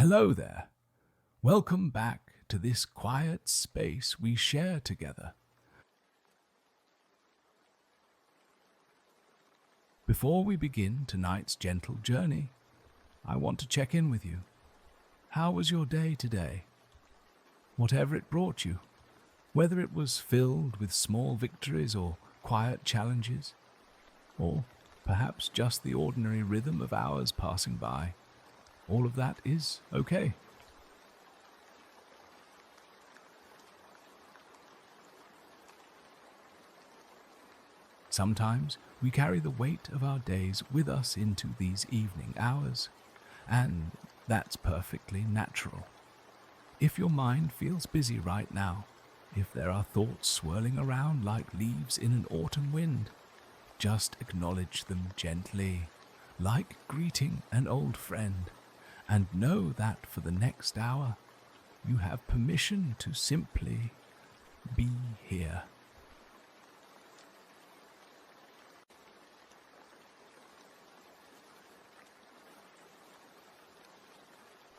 Hello there. Welcome back to this quiet space we share together. Before we begin tonight's gentle journey, I want to check in with you. How was your day today? Whatever it brought you, whether it was filled with small victories or quiet challenges, or perhaps just the ordinary rhythm of hours passing by, all of that is okay. Sometimes we carry the weight of our days with us into these evening hours, and that's perfectly natural. If your mind feels busy right now, if there are thoughts swirling around like leaves in an autumn wind, just acknowledge them gently, like greeting an old friend, and know that for the next hour, you have permission to simply be here.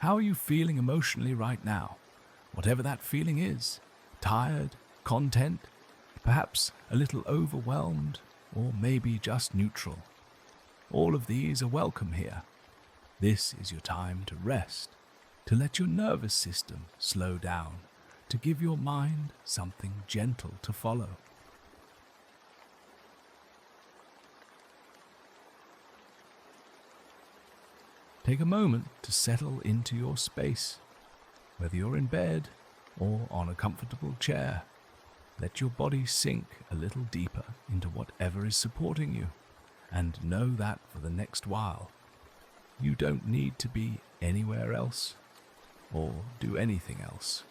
How are you feeling emotionally right now? Whatever that feeling is, tired, content, perhaps a little overwhelmed, or maybe just neutral. All of these are welcome here. This is your time to rest, to let your nervous system slow down, to give your mind something gentle to follow. Take a moment to settle into your space, whether you're in bed or on a comfortable chair. Let your body sink a little deeper into whatever is supporting you, and know that for the next while, you don't need to be anywhere else or do anything else,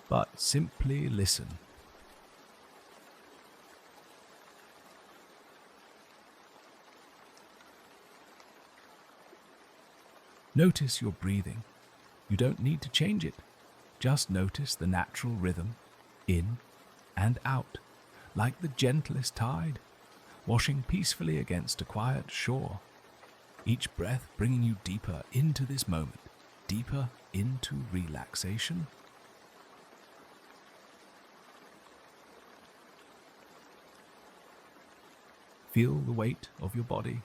but simply listen. Notice your breathing. You don't need to change it. Just notice the natural rhythm, in and out, like the gentlest tide, washing peacefully against a quiet shore. Each breath bringing you deeper into this moment, deeper into relaxation. Feel the weight of your body,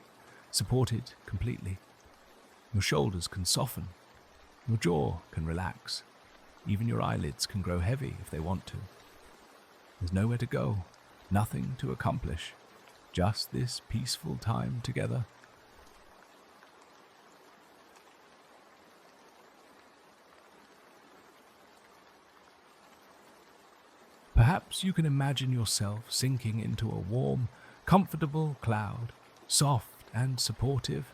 supported completely. Your shoulders can soften, your jaw can relax, even your eyelids can grow heavy if they want to. There's nowhere to go, nothing to accomplish, just this peaceful time together. Perhaps you can imagine yourself sinking into a warm, comfortable cloud, soft and supportive,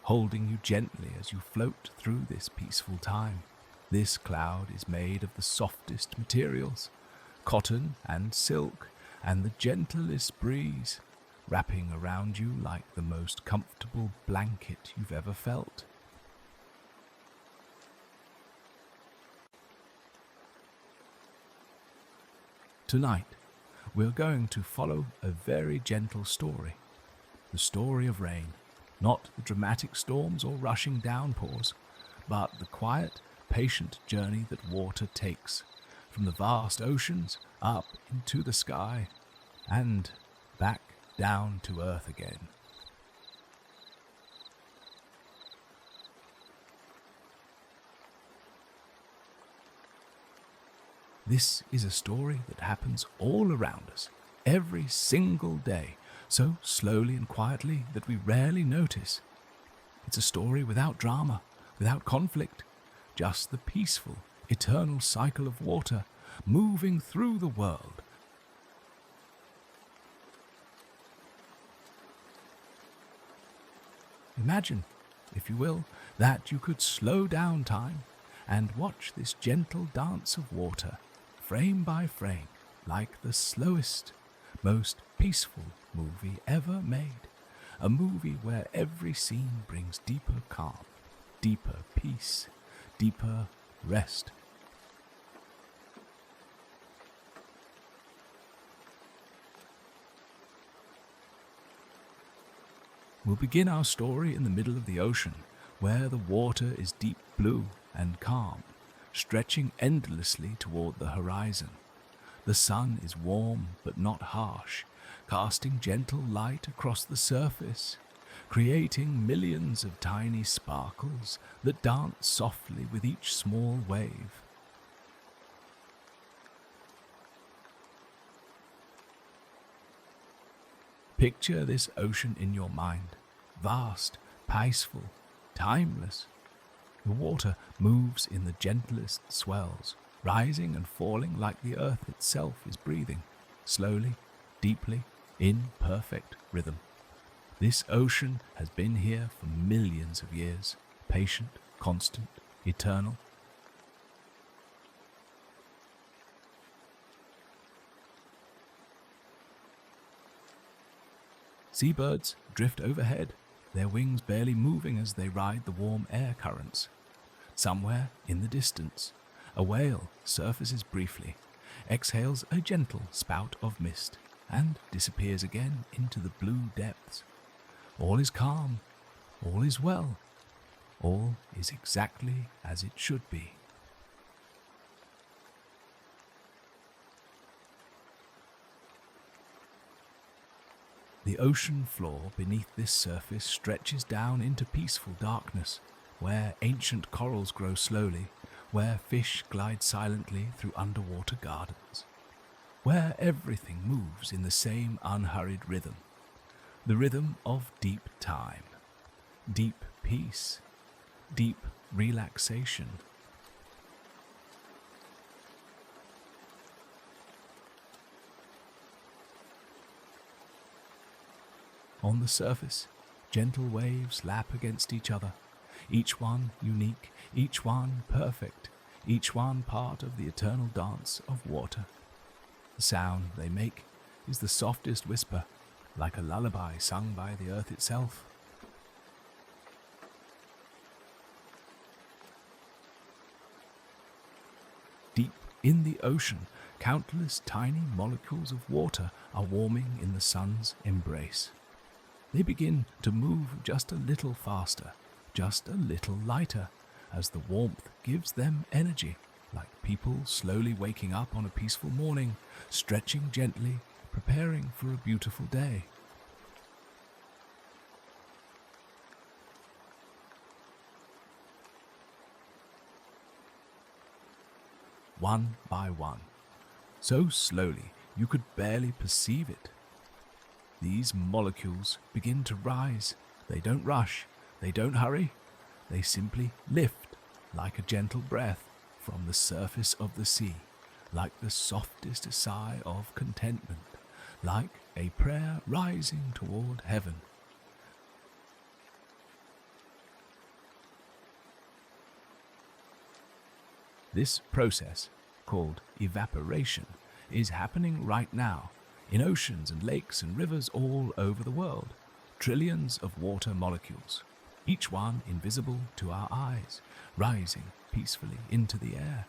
holding you gently as you float through this peaceful time. This cloud is made of the softest materials, cotton and silk, and the gentlest breeze, wrapping around you like the most comfortable blanket you've ever felt. Tonight, we're going to follow a very gentle story, the story of rain, not the dramatic storms or rushing downpours, but the quiet, patient journey that water takes from the vast oceans up into the sky and back down to earth again. This is a story that happens all around us, every single day, so slowly and quietly that we rarely notice. It's a story without drama, without conflict, just the peaceful, eternal cycle of water moving through the world. Imagine, if you will, that you could slow down time and watch this gentle dance of water, frame by frame, like the slowest, most peaceful movie ever made. A movie where every scene brings deeper calm, deeper peace, deeper rest. We'll begin our story in the middle of the ocean, where the water is deep blue, and calm, stretching endlessly toward the horizon. The sun is warm but not harsh, casting gentle light across the surface, creating millions of tiny sparkles that dance softly with each small wave. Picture this ocean in your mind, vast, peaceful, timeless. The water moves in the gentlest swells, rising and falling like the earth itself is breathing, slowly, deeply, in perfect rhythm. This ocean has been here for millions of years, patient, constant, eternal. Seabirds drift overhead, their wings barely moving as they ride the warm air currents. Somewhere in the distance, a whale surfaces briefly, exhales a gentle spout of mist, and disappears again into the blue depths. All is calm, all is well, all is exactly as it should be. The ocean floor beneath this surface stretches down into peaceful darkness, where ancient corals grow slowly, where fish glide silently through underwater gardens, where everything moves in the same unhurried rhythm, the rhythm of deep time, deep peace, deep relaxation. On the surface, gentle waves lap against each other, each one unique, each one perfect, each one part of the eternal dance of water. The sound they make is the softest whisper, like a lullaby sung by the earth itself. Deep in the ocean, countless tiny molecules of water are warming in the sun's embrace. They begin to move just a little faster, just a little lighter, as the warmth gives them energy, like people slowly waking up on a peaceful morning, stretching gently, preparing for a beautiful day. One by one, so slowly you could barely perceive it, these molecules begin to rise. They don't rush, they don't hurry, they simply lift like a gentle breath from the surface of the sea, like the softest sigh of contentment, like a prayer rising toward heaven. This process, called evaporation, is happening right now in oceans and lakes and rivers all over the world. Trillions of water molecules, each one invisible to our eyes, rising peacefully into the air,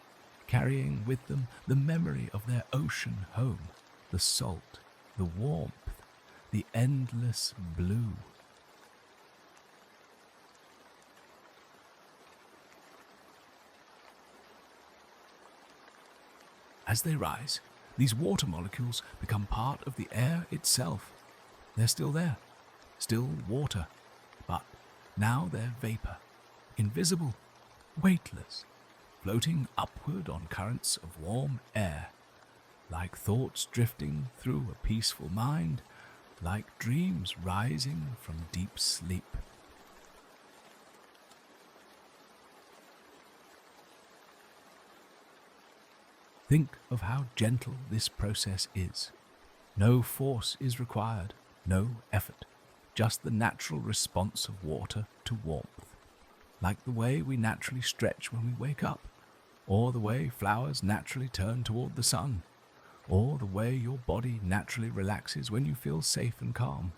carrying with them the memory of their ocean home, the salt, the warmth, the endless blue. As they rise, these water molecules become part of the air itself. They're still there, still water, but now they're vapor, invisible, weightless, floating upward on currents of warm air, like thoughts drifting through a peaceful mind, like dreams rising from deep sleep. Think of how gentle this process is. No force is required, no effort, just the natural response of water to warmth, like the way we naturally stretch when we wake up, or the way flowers naturally turn toward the sun, or the way your body naturally relaxes when you feel safe and calm.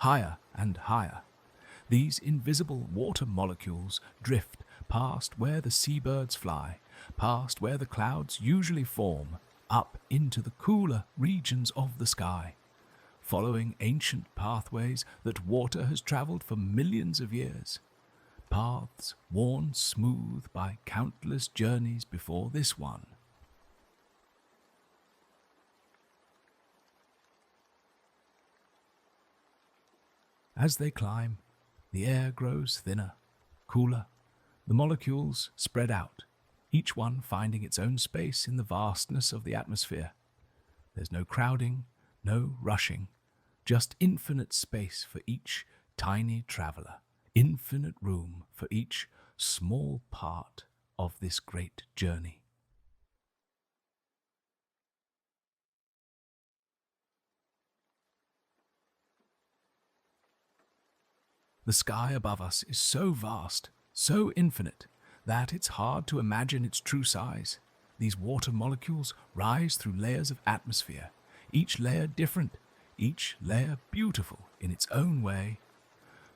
Higher and higher, these invisible water molecules drift past where the seabirds fly, past where the clouds usually form, up into the cooler regions of the sky, following ancient pathways that water has traveled for millions of years, paths worn smooth by countless journeys before this one. As they climb, the air grows thinner, cooler. The molecules spread out, each one finding its own space in the vastness of the atmosphere. There's no crowding, no rushing, just infinite space for each tiny traveler, infinite room for each small part of this great journey. The sky above us is so vast, so infinite, that it's hard to imagine its true size. These water molecules rise through layers of atmosphere, each layer different, each layer beautiful in its own way,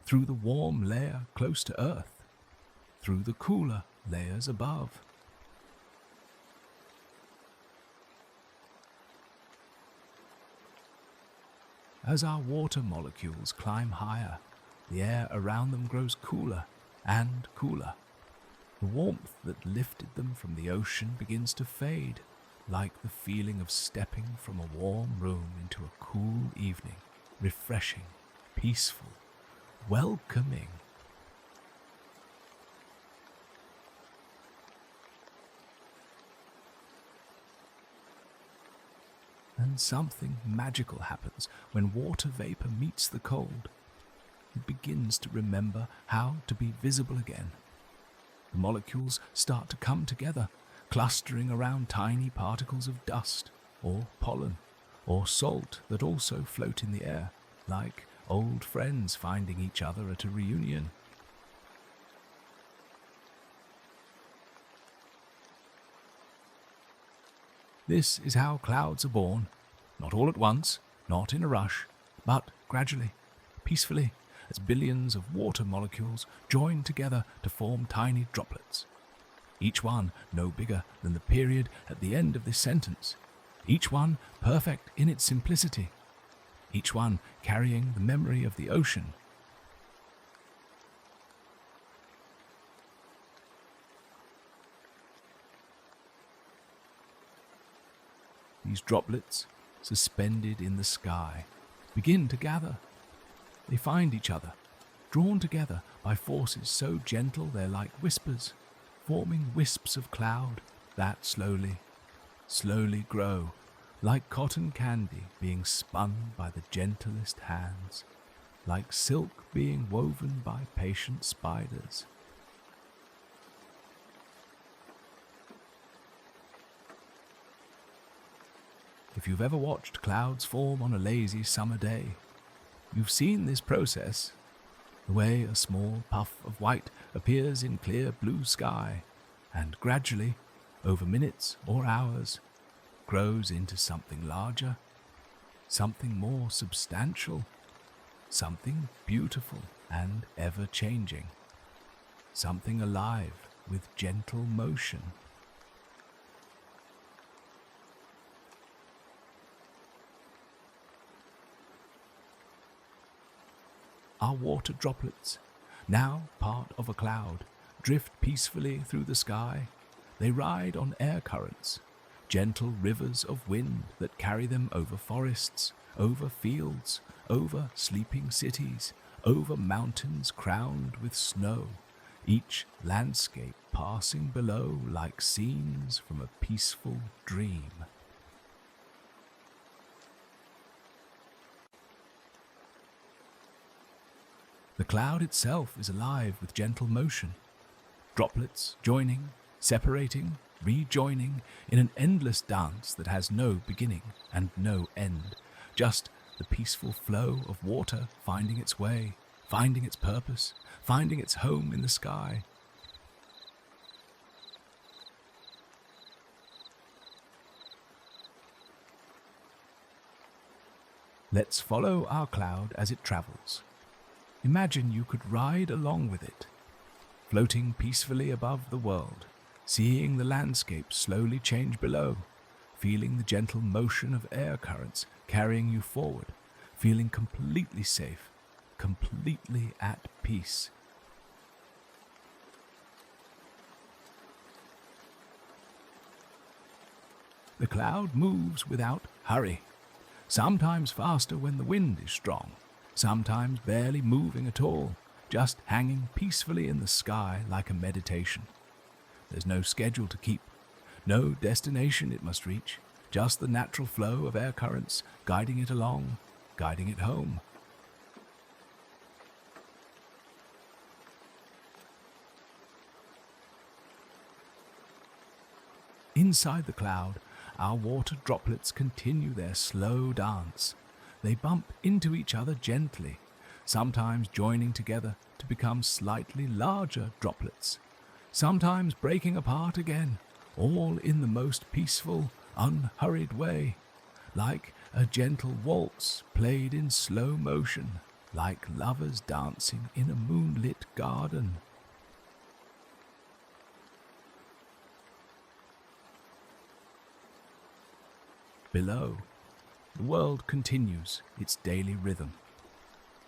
through the warm layer close to Earth, through the cooler layers above. As our water molecules climb higher, the air around them grows cooler and cooler. The warmth that lifted them from the ocean begins to fade, like the feeling of stepping from a warm room into a cool evening, refreshing, peaceful, welcoming. And something magical happens when water vapor meets the cold. It begins to remember how to be visible again. The molecules start to come together, clustering around tiny particles of dust, or pollen, or salt that also float in the air, like old friends finding each other at a reunion. This is how clouds are born, not all at once, not in a rush, but gradually, peacefully, as billions of water molecules join together to form tiny droplets. Each one no bigger than the period at the end of this sentence, each one perfect in its simplicity, each one carrying the memory of the ocean. These droplets, suspended in the sky, begin to gather. They find each other, drawn together by forces so gentle they're like whispers, forming wisps of cloud that slowly, slowly grow, like cotton candy being spun by the gentlest hands, like silk being woven by patient spiders. If you've ever watched clouds form on a lazy summer day, you've seen this process, the way a small puff of white appears in clear blue sky, and gradually, over minutes or hours, grows into something larger, something more substantial, something beautiful and ever-changing, something alive with gentle motion. Our water droplets, now part of a cloud, drift peacefully through the sky. They ride on air currents, gentle rivers of wind that carry them over forests, over fields, over sleeping cities, over mountains crowned with snow, each landscape passing below like scenes from a peaceful dream. The cloud itself is alive with gentle motion, droplets joining, separating, rejoining in an endless dance that has no beginning and no end, just the peaceful flow of water finding its way, finding its purpose, finding its home in the sky. Let's follow our cloud as it travels. Imagine you could ride along with it, floating peacefully above the world, seeing the landscape slowly change below, feeling the gentle motion of air currents carrying you forward, feeling completely safe, completely at peace. The cloud moves without hurry, sometimes faster when the wind is strong, sometimes barely moving at all, just hanging peacefully in the sky like a meditation. There's no schedule to keep, no destination it must reach, just the natural flow of air currents guiding it along, guiding it home. Inside the cloud, our water droplets continue their slow dance. They bump into each other gently, sometimes joining together to become slightly larger droplets, sometimes breaking apart again, all in the most peaceful, unhurried way, like a gentle waltz played in slow motion, like lovers dancing in a moonlit garden. Below, the world continues its daily rhythm.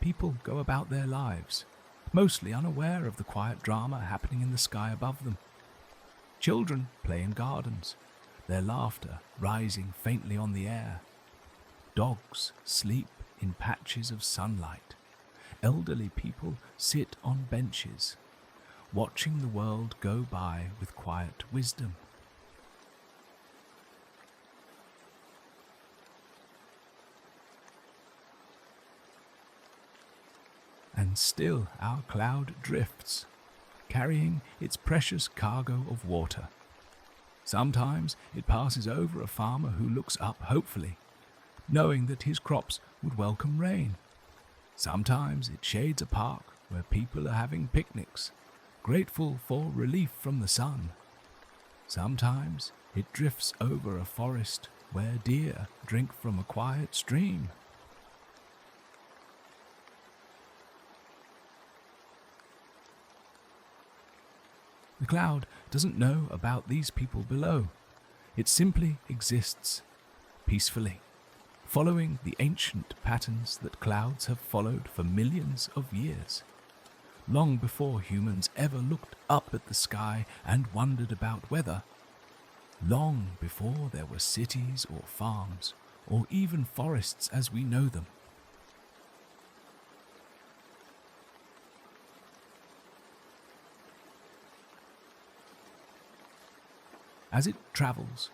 People go about their lives, mostly unaware of the quiet drama happening in the sky above them. Children play in gardens, their laughter rising faintly on the air. Dogs sleep in patches of sunlight. Elderly people sit on benches, watching the world go by with quiet wisdom. And still our cloud drifts, carrying its precious cargo of water. Sometimes it passes over a farmer who looks up hopefully, knowing that his crops would welcome rain. Sometimes it shades a park where people are having picnics, grateful for relief from the sun. Sometimes it drifts over a forest where deer drink from a quiet stream. The cloud doesn't know about these people below. It simply exists, peacefully, following the ancient patterns that clouds have followed for millions of years, long before humans ever looked up at the sky and wondered about weather, long before there were cities or farms, or even forests as we know them. As it travels,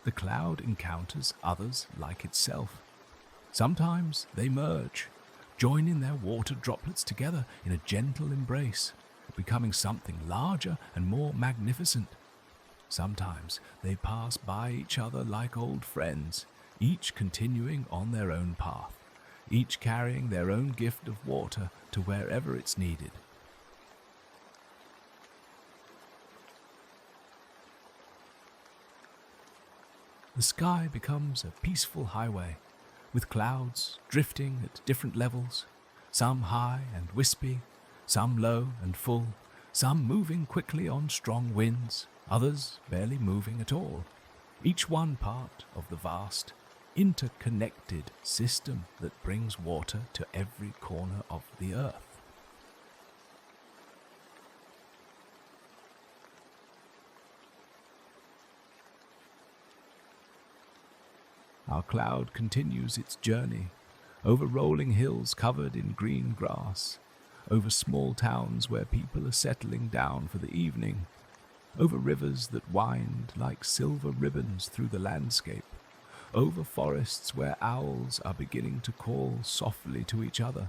the cloud encounters others like itself. Sometimes they merge, joining their water droplets together in a gentle embrace, becoming something larger and more magnificent. Sometimes they pass by each other like old friends, each continuing on their own path, each carrying their own gift of water to wherever it's needed. The sky becomes a peaceful highway, with clouds drifting at different levels, some high and wispy, some low and full, some moving quickly on strong winds, others barely moving at all, each one part of the vast, interconnected system that brings water to every corner of the earth. Our cloud continues its journey over rolling hills covered in green grass, over small towns where people are settling down for the evening, over rivers that wind like silver ribbons through the landscape, over forests where owls are beginning to call softly to each other.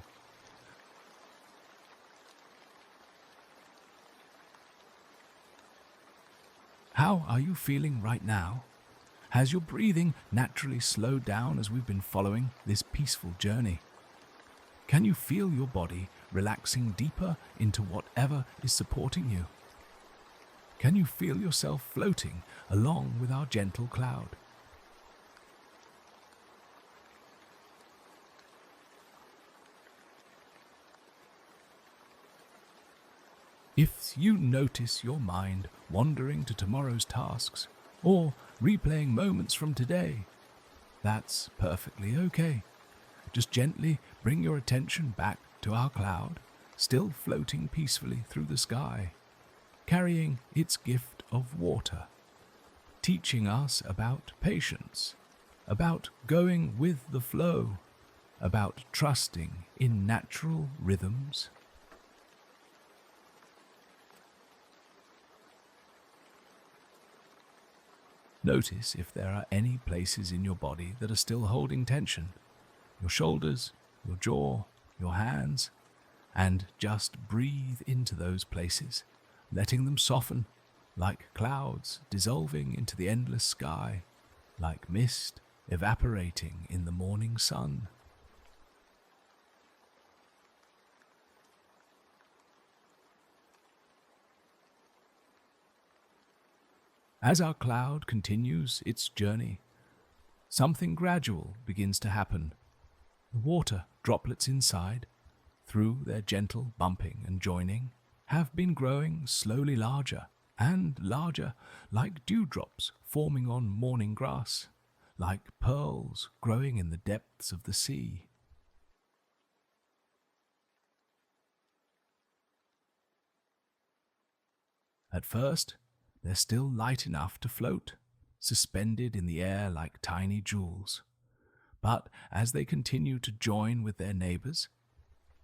How are you feeling right now? Has your breathing naturally slowed down as we've been following this peaceful journey? Can you feel your body relaxing deeper into whatever is supporting you? Can you feel yourself floating along with our gentle cloud? If you notice your mind wandering to tomorrow's tasks, or replaying moments from today. That's perfectly okay. Just gently bring your attention back to our cloud, still floating peacefully through the sky, carrying its gift of water, teaching us about patience, about going with the flow, about trusting in natural rhythms. Notice if there are any places in your body that are still holding tension. Your shoulders, your jaw, your hands, and just breathe into those places, letting them soften like clouds dissolving into the endless sky, like mist evaporating in the morning sun. As our cloud continues its journey, something gradual begins to happen. The water droplets inside, through their gentle bumping and joining, have been growing slowly larger and larger, like dewdrops forming on morning grass, like pearls growing in the depths of the sea. At first, they're still light enough to float, suspended in the air like tiny jewels. But as they continue to join with their neighbors,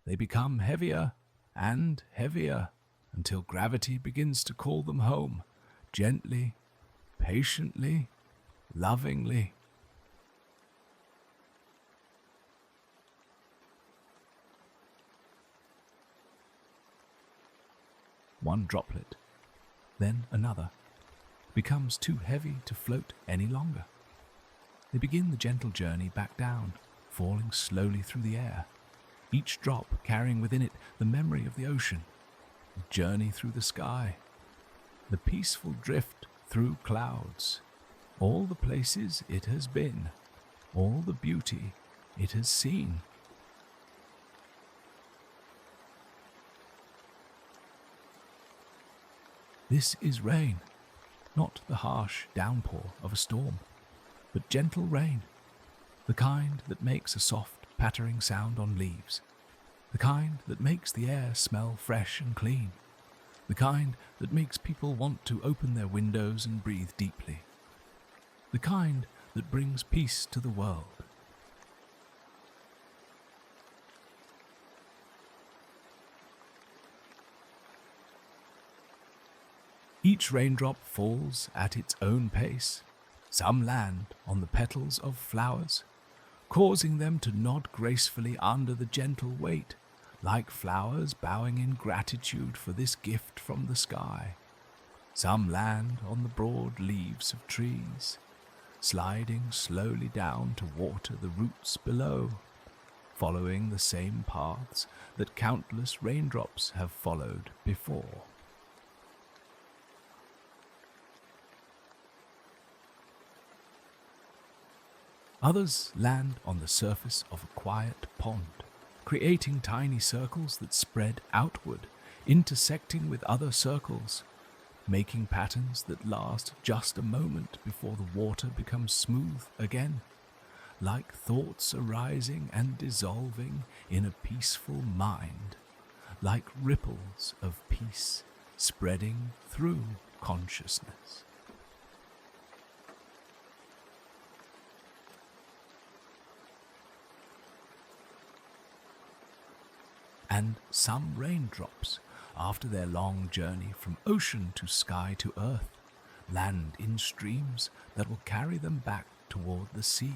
they become heavier and heavier until gravity begins to call them home, gently, patiently, lovingly. One droplet, then another, becomes too heavy to float any longer. They begin the gentle journey back down, falling slowly through the air, each drop carrying within it the memory of the ocean, the journey through the sky, the peaceful drift through clouds, all the places it has been, all the beauty it has seen. This is rain, not the harsh downpour of a storm, but gentle rain, the kind that makes a soft pattering sound on leaves, the kind that makes the air smell fresh and clean, the kind that makes people want to open their windows and breathe deeply, the kind that brings peace to the world. Each raindrop falls at its own pace. Some land on the petals of flowers, causing them to nod gracefully under the gentle weight, like flowers bowing in gratitude for this gift from the sky. Some land on the broad leaves of trees, sliding slowly down to water the roots below, following the same paths that countless raindrops have followed before. Others land on the surface of a quiet pond, creating tiny circles that spread outward, intersecting with other circles, making patterns that last just a moment before the water becomes smooth again, like thoughts arising and dissolving in a peaceful mind, like ripples of peace spreading through consciousness. And some raindrops, after their long journey from ocean to sky to earth, land in streams that will carry them back toward the sea,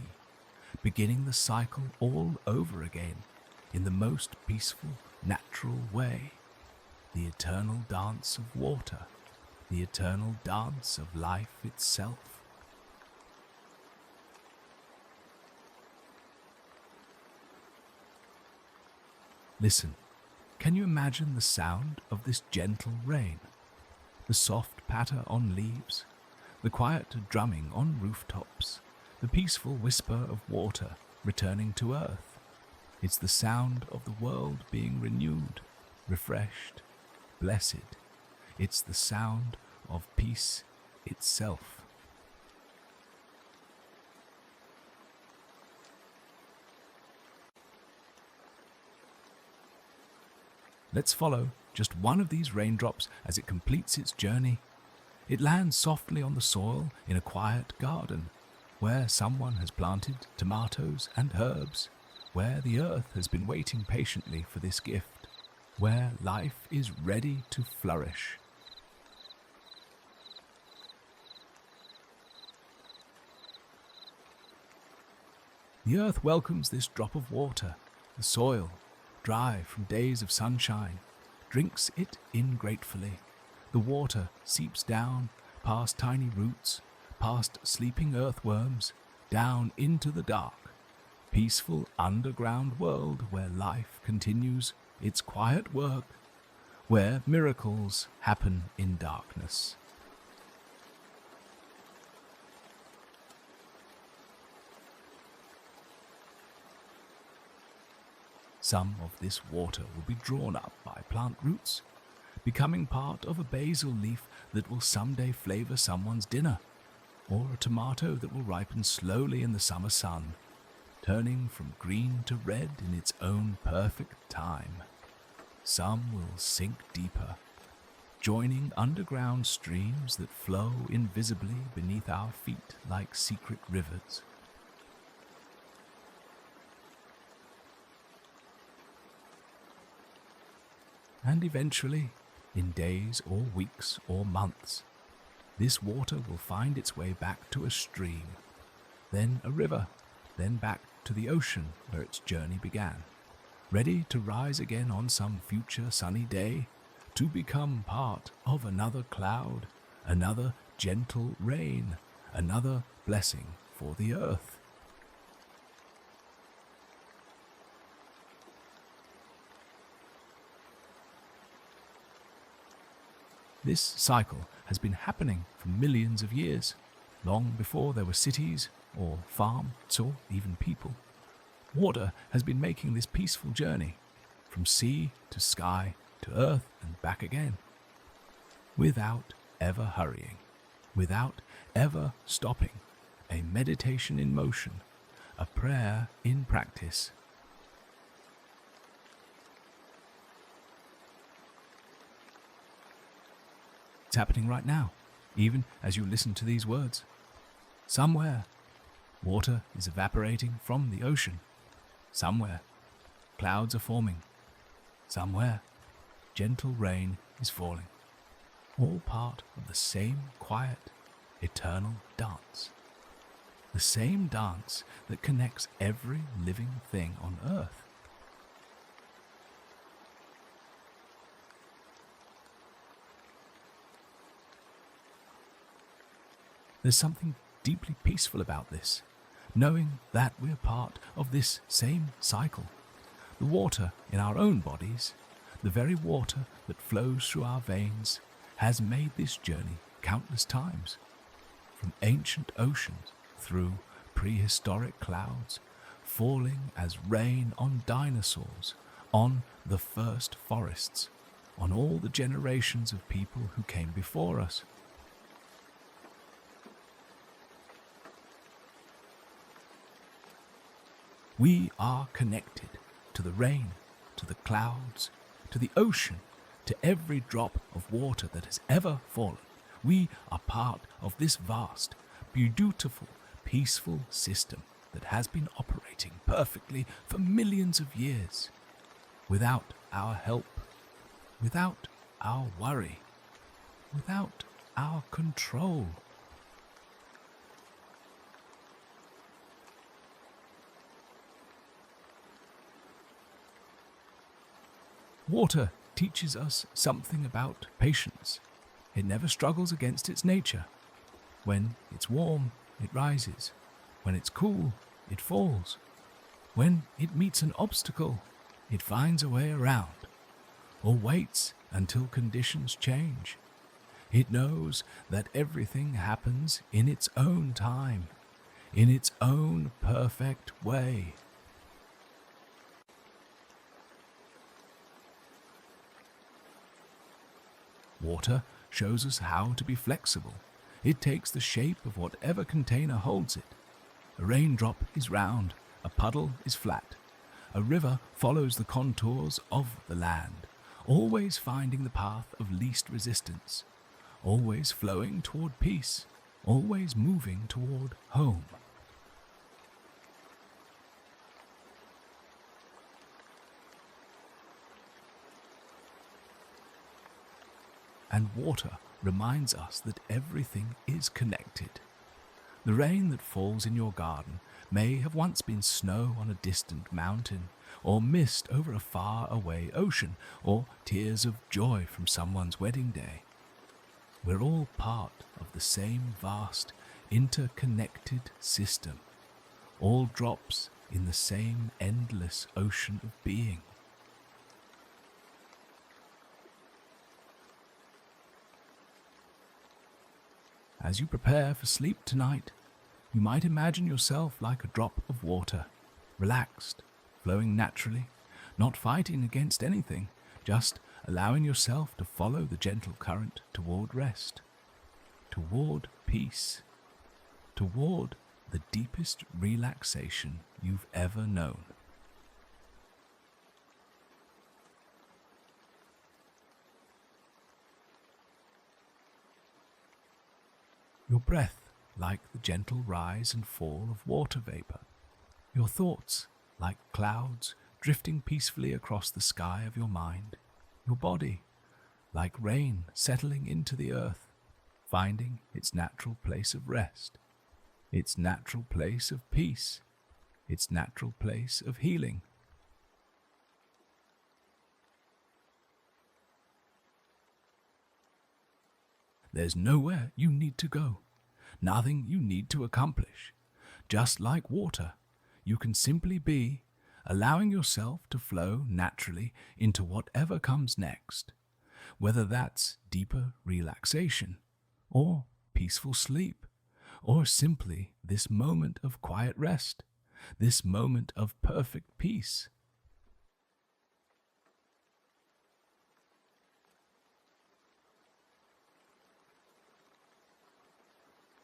beginning the cycle all over again in the most peaceful, natural way. The eternal dance of water, the eternal dance of life itself. Listen. Can you imagine the sound of this gentle rain? The soft patter on leaves, the quiet drumming on rooftops, the peaceful whisper of water returning to earth. It's the sound of the world being renewed, refreshed, blessed. It's the sound of peace itself. Let's follow just one of these raindrops as it completes its journey. It lands softly on the soil in a quiet garden, where someone has planted tomatoes and herbs, where the earth has been waiting patiently for this gift, where life is ready to flourish. The earth welcomes this drop of water. The soil, dry from days of sunshine, drinks it in gratefully. The water seeps down past tiny roots, past sleeping earthworms, down into the dark, peaceful underground world where life continues its quiet work, where miracles happen in darkness. Some of this water will be drawn up by plant roots, becoming part of a basil leaf that will someday flavor someone's dinner, or a tomato that will ripen slowly in the summer sun, turning from green to red in its own perfect time. Some will sink deeper, joining underground streams that flow invisibly beneath our feet like secret rivers. And eventually, in days or weeks or months, this water will find its way back to a stream, then a river, then back to the ocean where its journey began, ready to rise again on some future sunny day, to become part of another cloud, another gentle rain, another blessing for the earth. This cycle has been happening for millions of years, long before there were cities or farms or even people. Water has been making this peaceful journey from sea to sky to earth and back again, without ever hurrying, without ever stopping, a meditation in motion, a prayer in practice. It's happening right now, even as you listen to these words. Somewhere, water is evaporating from the ocean. Somewhere, clouds are forming. Somewhere, gentle rain is falling. All part of the same quiet, eternal dance. The same dance that connects every living thing on earth. There's something deeply peaceful about this, knowing that we're part of this same cycle. The water in our own bodies, the very water that flows through our veins, has made this journey countless times. From ancient oceans through prehistoric clouds, falling as rain on dinosaurs, on the first forests, on all the generations of people who came before us. We are connected to the rain, to the clouds, to the ocean, to every drop of water that has ever fallen. We are part of this vast, beautiful, peaceful system that has been operating perfectly for millions of years, without our help, without our worry, without our control. Water teaches us something about patience. It never struggles against its nature. When it's warm, it rises. When it's cool, it falls. When it meets an obstacle, it finds a way around, or waits until conditions change. It knows that everything happens in its own time, in its own perfect way. Water shows us how to be flexible. It takes the shape of whatever container holds it. A raindrop is round, a puddle is flat. A river follows the contours of the land. always finding the path of least resistance, always flowing toward peace, always moving toward home. And water reminds us that everything is connected. The rain that falls in your garden may have once been snow on a distant mountain, or mist over a far-away ocean, or tears of joy from someone's wedding day. We're all part of the same vast, interconnected system, all drops in the same endless ocean of being. As you prepare for sleep tonight, you might imagine yourself like a drop of water, relaxed, flowing naturally, not fighting against anything, just allowing yourself to follow the gentle current toward rest, toward peace, toward the deepest relaxation you've ever known. Your breath like the gentle rise and fall of water vapor. Your thoughts like clouds drifting peacefully across the sky of your mind. Your body like rain settling into the earth, finding its natural place of rest, its natural place of peace, its natural place of healing. There's nowhere you need to go, nothing you need to accomplish. Just like water, you can simply be, allowing yourself to flow naturally into whatever comes next, whether that's deeper relaxation, or peaceful sleep, or simply this moment of quiet rest, this moment of perfect peace.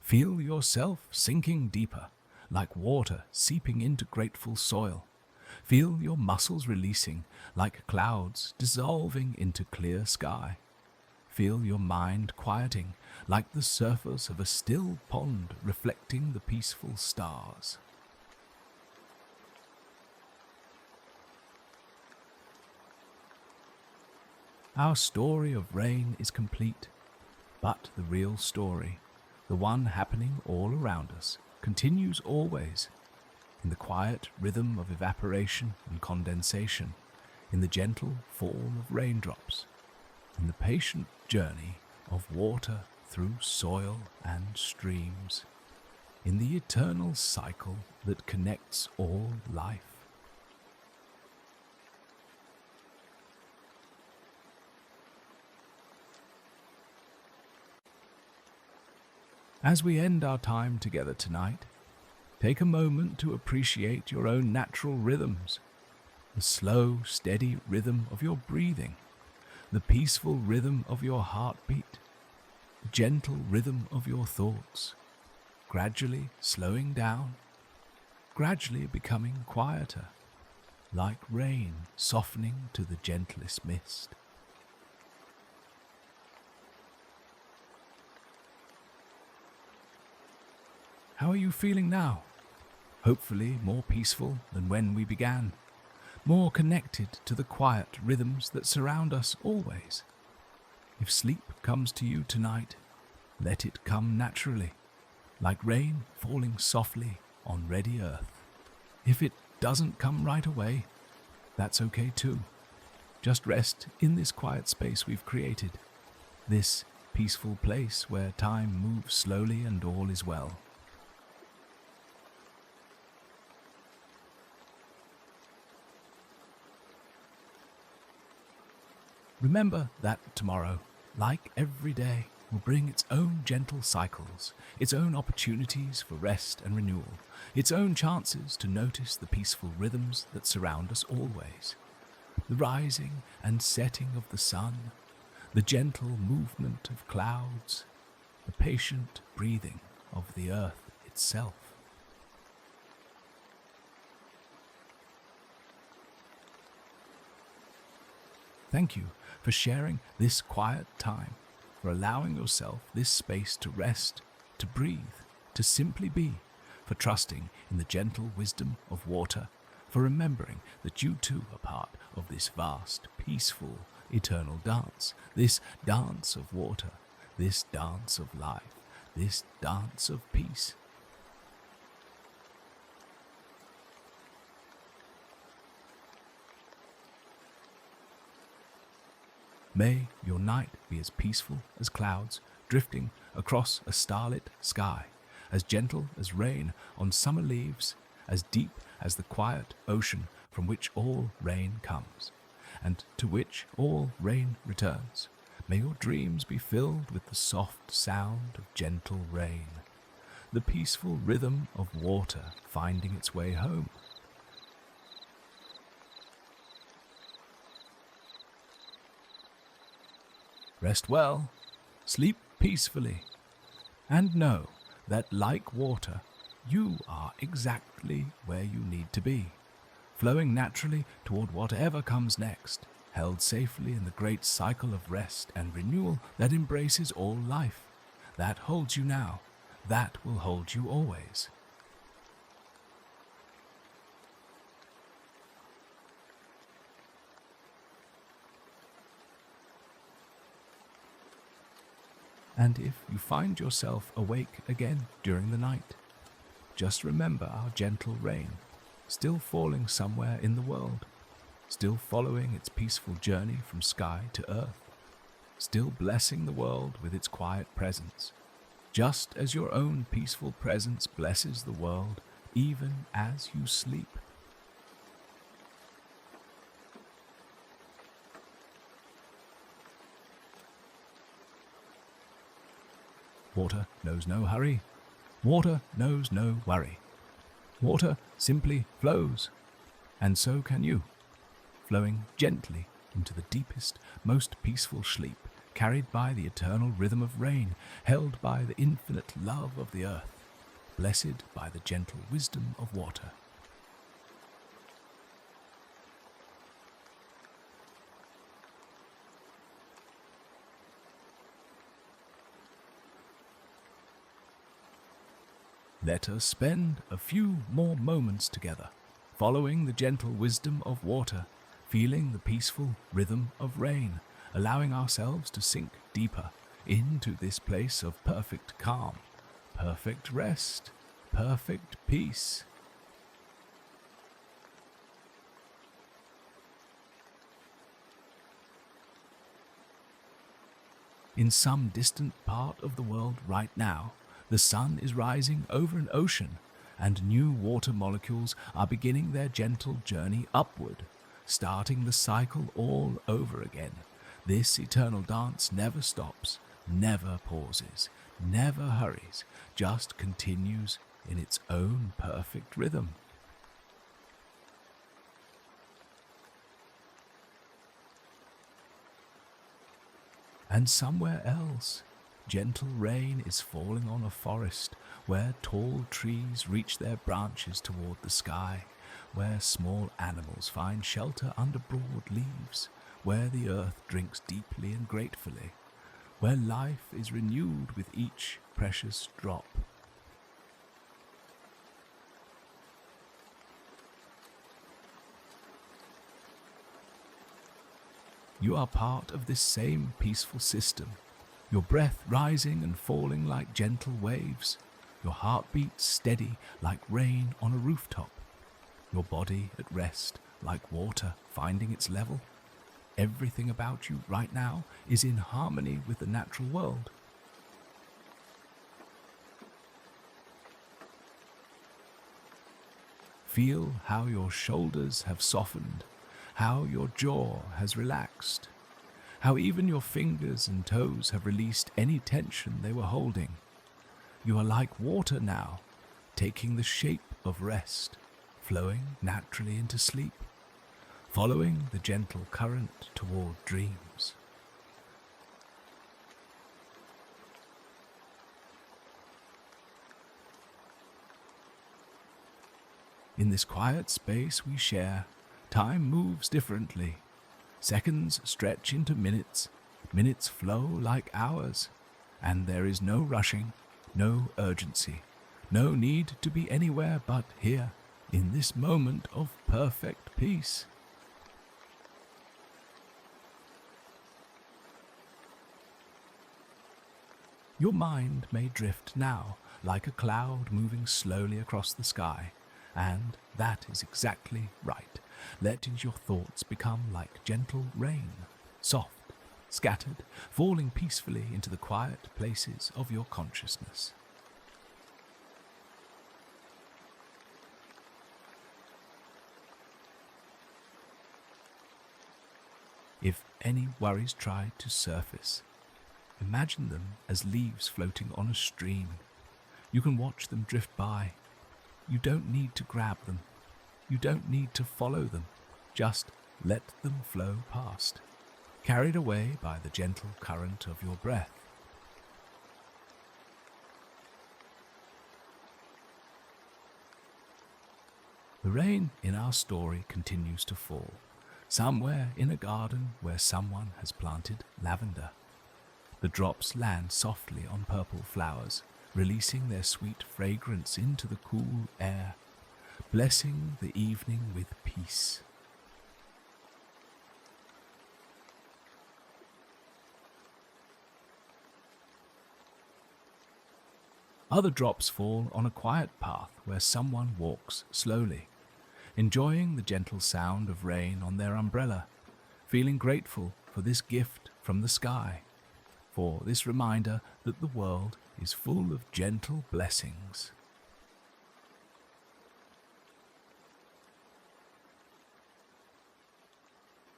Feel yourself sinking deeper, like water seeping into grateful soil. Feel your muscles releasing, like clouds dissolving into clear sky. Feel your mind quieting, like the surface of a still pond reflecting the peaceful stars. Our story of rain is complete, but the real story, the one happening all around us, continues always, in the quiet rhythm of evaporation and condensation, in the gentle fall of raindrops, in the patient journey of water through soil and streams, in the eternal cycle that connects all life. As we end our time together tonight, take a moment to appreciate your own natural rhythms, the slow, steady rhythm of your breathing, the peaceful rhythm of your heartbeat, the gentle rhythm of your thoughts, gradually slowing down, gradually becoming quieter, like rain softening to the gentlest mist. How are you feeling now? Hopefully more peaceful than when we began, more connected to the quiet rhythms that surround us always. If sleep comes to you tonight, let it come naturally, like rain falling softly on ready earth. If it doesn't come right away, that's okay too. Just rest in this quiet space we've created, this peaceful place where time moves slowly and all is well. Remember that tomorrow, like every day, will bring its own gentle cycles, its own opportunities for rest and renewal, its own chances to notice the peaceful rhythms that surround us always. The rising and setting of the sun, the gentle movement of clouds, the patient breathing of the earth itself. Thank you for sharing this quiet time, for allowing yourself this space to rest, to breathe, to simply be, for trusting in the gentle wisdom of water, for remembering that you too are part of this vast, peaceful, eternal dance, this dance of water, this dance of life, this dance of peace. May your night be as peaceful as clouds drifting across a starlit sky, as gentle as rain on summer leaves, as deep as the quiet ocean from which all rain comes, and to which all rain returns. May your dreams be filled with the soft sound of gentle rain, the peaceful rhythm of water finding its way home. Rest well, sleep peacefully, and know that, like water, you are exactly where you need to be, flowing naturally toward whatever comes next, held safely in the great cycle of rest and renewal that embraces all life, that holds you now, that will hold you always. And if you find yourself awake again during the night, just remember our gentle rain, still falling somewhere in the world, still following its peaceful journey from sky to earth, still blessing the world with its quiet presence, just as your own peaceful presence blesses the world even as you sleep. Water knows no hurry. Water knows no worry. Water simply flows, and so can you, flowing gently into the deepest, most peaceful sleep, carried by the eternal rhythm of rain, held by the infinite love of the earth, blessed by the gentle wisdom of water. Let us spend a few more moments together, following the gentle wisdom of water, feeling the peaceful rhythm of rain, allowing ourselves to sink deeper into this place of perfect calm, perfect rest, perfect peace. In some distant part of the world right now, the sun is rising over an ocean, and new water molecules are beginning their gentle journey upward, starting the cycle all over again. This eternal dance never stops, never pauses, never hurries, just continues in its own perfect rhythm. And somewhere else, gentle rain is falling on a forest where tall trees reach their branches toward the sky, where small animals find shelter under broad leaves, where the earth drinks deeply and gratefully, where life is renewed with each precious drop. You are part of this same peaceful system, your breath rising and falling like gentle waves, your heartbeat steady like rain on a rooftop, your body at rest like water finding its level. Everything about you right now is in harmony with the natural world. Feel how your shoulders have softened, how your jaw has relaxed, how even your fingers and toes have released any tension they were holding. You are like water now, taking the shape of rest, flowing naturally into sleep, following the gentle current toward dreams. In this quiet space we share, time moves differently. Seconds stretch into minutes, minutes flow like hours, and there is no rushing, no urgency, no need to be anywhere but here, in this moment of perfect peace. Your mind may drift now, like a cloud moving slowly across the sky, and that is exactly right. Let your thoughts become like gentle rain, soft, scattered, falling peacefully into the quiet places of your consciousness. If any worries try to surface, imagine them as leaves floating on a stream. You can watch them drift by. You don't need to grab them. You don't need to follow them. Just let them flow past, carried away by the gentle current of your breath. The rain in our story continues to fall, somewhere in a garden where someone has planted lavender. The drops land softly on purple flowers, releasing their sweet fragrance into the cool air, blessing the evening with peace. Other drops fall on a quiet path where someone walks slowly, enjoying the gentle sound of rain on their umbrella, feeling grateful for this gift from the sky, for this reminder that the world is full of gentle blessings.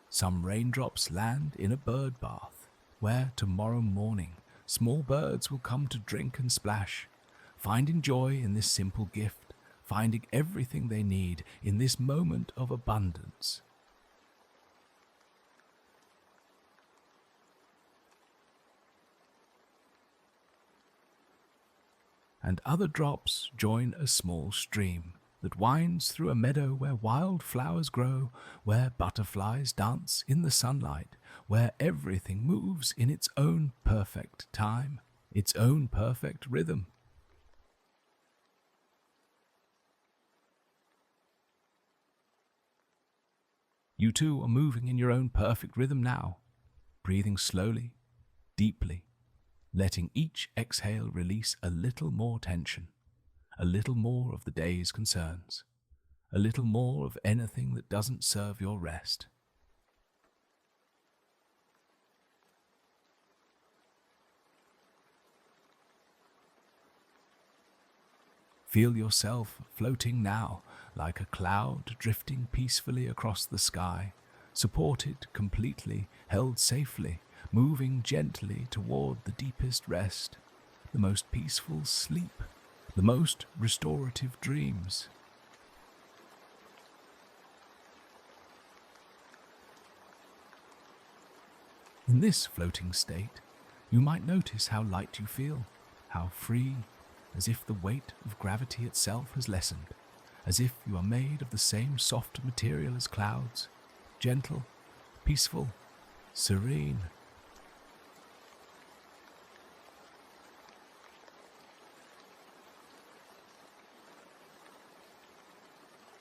Some raindrops land in a bird bath, where tomorrow morning small birds will come to drink and splash, finding joy in this simple gift, finding everything they need in this moment of abundance. And other drops join a small stream that winds through a meadow where wild flowers grow, where butterflies dance in the sunlight, where everything moves in its own perfect time, its own perfect rhythm. You too are moving in your own perfect rhythm now, breathing slowly, deeply, letting each exhale release a little more tension, a little more of the day's concerns, a little more of anything that doesn't serve your rest. Feel yourself floating now like a cloud drifting peacefully across the sky, supported completely, held safely, moving gently toward the deepest rest, the most peaceful sleep, the most restorative dreams. In this floating state, you might notice how light you feel, how free, as if the weight of gravity itself has lessened, as if you are made of the same soft material as clouds, gentle, peaceful, serene.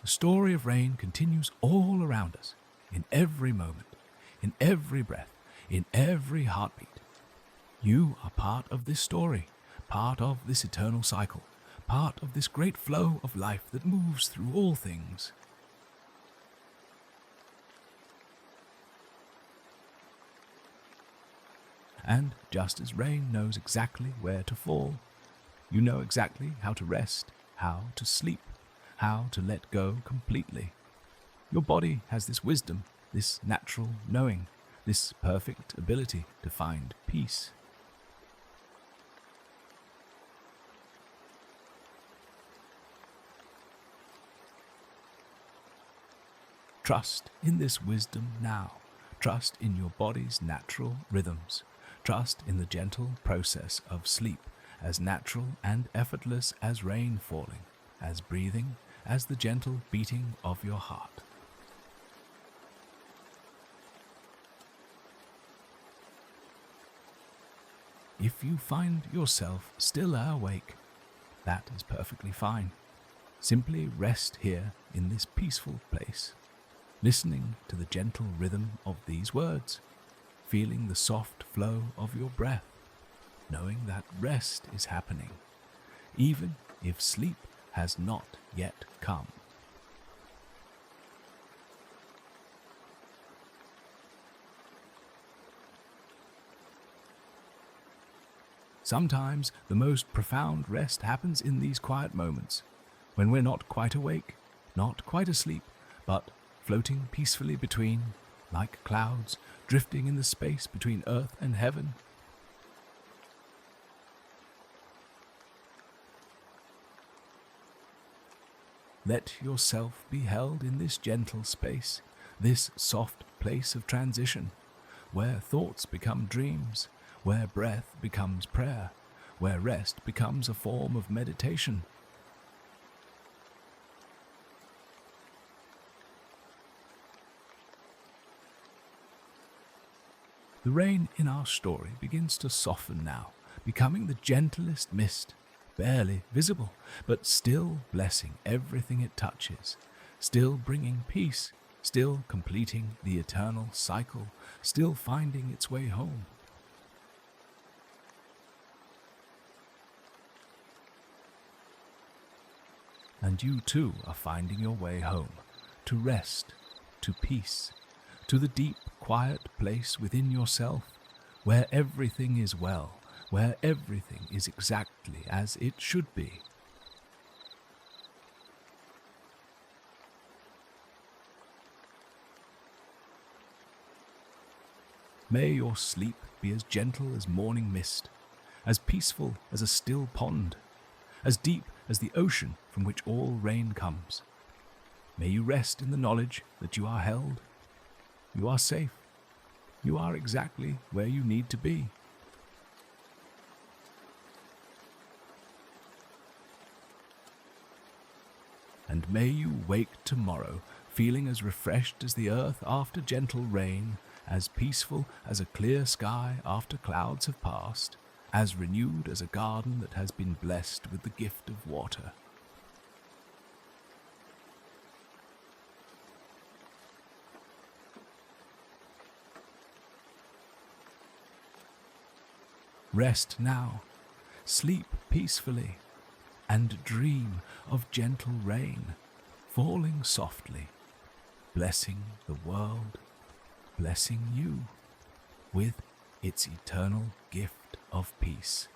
The story of rain continues all around us, in every moment, in every breath, in every heartbeat. You are part of this story, part of this eternal cycle, part of this great flow of life that moves through all things. And just as rain knows exactly where to fall, you know exactly how to rest, how to sleep, how to let go completely. Your body has this wisdom, this natural knowing, this perfect ability to find peace. Trust in this wisdom now. Trust in your body's natural rhythms. Trust in the gentle process of sleep, as natural and effortless as rain falling, as breathing, as the gentle beating of your heart. If you find yourself still awake, that is perfectly fine. Simply rest here in this peaceful place, listening to the gentle rhythm of these words, feeling the soft flow of your breath, knowing that rest is happening, even if sleep has not yet come. Sometimes the most profound rest happens in these quiet moments, when we're not quite awake, not quite asleep, but floating peacefully between, like clouds, drifting in the space between earth and heaven. Let yourself be held in this gentle space, this soft place of transition, where thoughts become dreams, where breath becomes prayer, where rest becomes a form of meditation. The rain in our story begins to soften now, becoming the gentlest mist, barely visible, but still blessing everything it touches, still bringing peace, still completing the eternal cycle, still finding its way home. And you too are finding your way home, to rest, to peace, to the deep, quiet place within yourself, where everything is well, where everything is exactly as it should be. May your sleep be as gentle as morning mist, as peaceful as a still pond, as deep as the ocean from which all rain comes. May you rest in the knowledge that you are held, you are safe, you are exactly where you need to be. And may you wake tomorrow feeling as refreshed as the earth after gentle rain, as peaceful as a clear sky after clouds have passed, as renewed as a garden that has been blessed with the gift of water. Rest now, sleep peacefully, and dream of gentle rain falling softly, blessing the world, blessing you with its eternal gift of peace.